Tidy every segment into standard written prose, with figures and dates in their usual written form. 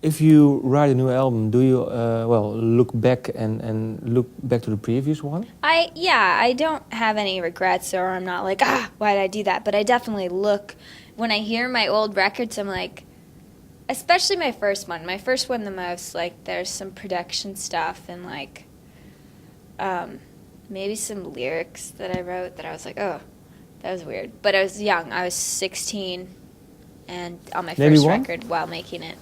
If you write a new album, do you look back and look back to the previous one? I don't have any regrets, or I'm not like, why did I do that? But I definitely look, when I hear my old records, I'm like, especially my first one the most, like, there's some production stuff and, like, maybe some lyrics that I wrote that I was like, oh, that was weird. But I was young. I was 16 and on my Maybe first one? record while making it.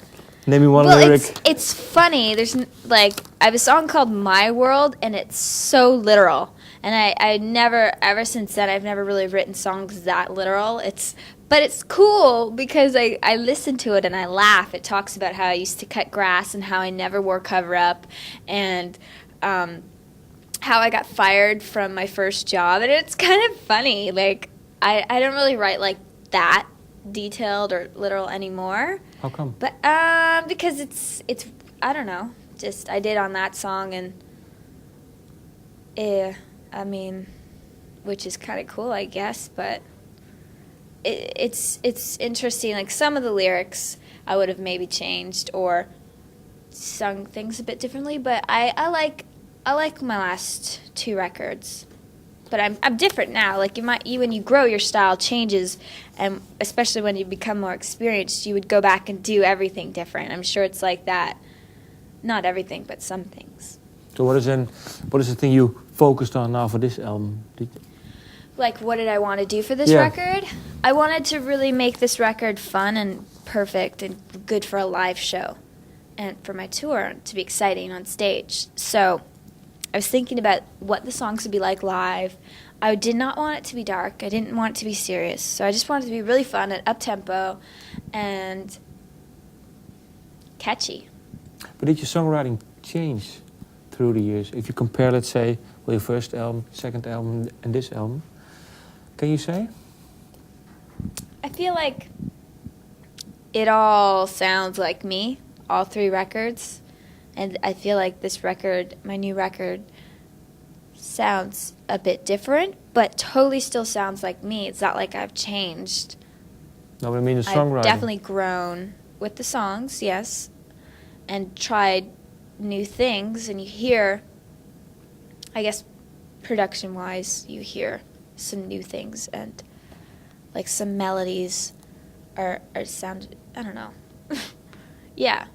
Name me one Well, lyric. it's funny. There's I have a song called My World, and it's so literal. And I never, ever since then, I've never really written songs that literal. But it's cool because I listen to it and I laugh. It talks about how I used to cut grass and how I never wore cover-up, and how I got fired from my first job. And it's kind of funny. Like, I don't really write like that detailed or literal anymore. How come? But because it's I don't know. Just I did on that song, and I mean, which is kind of cool, I guess. But it's interesting. Like, some of the lyrics I would have maybe changed or sung things a bit differently. But I like my last two records. But I'm different now. Like, when you grow, your style changes, and especially when you become more experienced, you would go back and do everything different. I'm sure it's like that. Not everything, but some things. So what is the thing you focused on now for this album? Like, what did I want to do for this record? I wanted to really make this record fun and perfect and good for a live show, and for my tour to be exciting on stage. So I was thinking about what the songs would be like live. I did not want it to be dark. I didn't want it to be serious. So I just wanted it to be really fun and up-tempo and catchy. But did your songwriting change through the years? If you compare, let's say, your first album, second album, and this album, can you say? I feel like it all sounds like me, all three records. And I feel like this record, my new record, sounds a bit different, but totally still sounds like me. It's not like I've changed. No, but I mean the songwriting. I've definitely grown with the songs, yes, and tried new things. And you hear, I guess, production-wise, you hear some new things, and like some melodies are sound. I don't know. Yeah.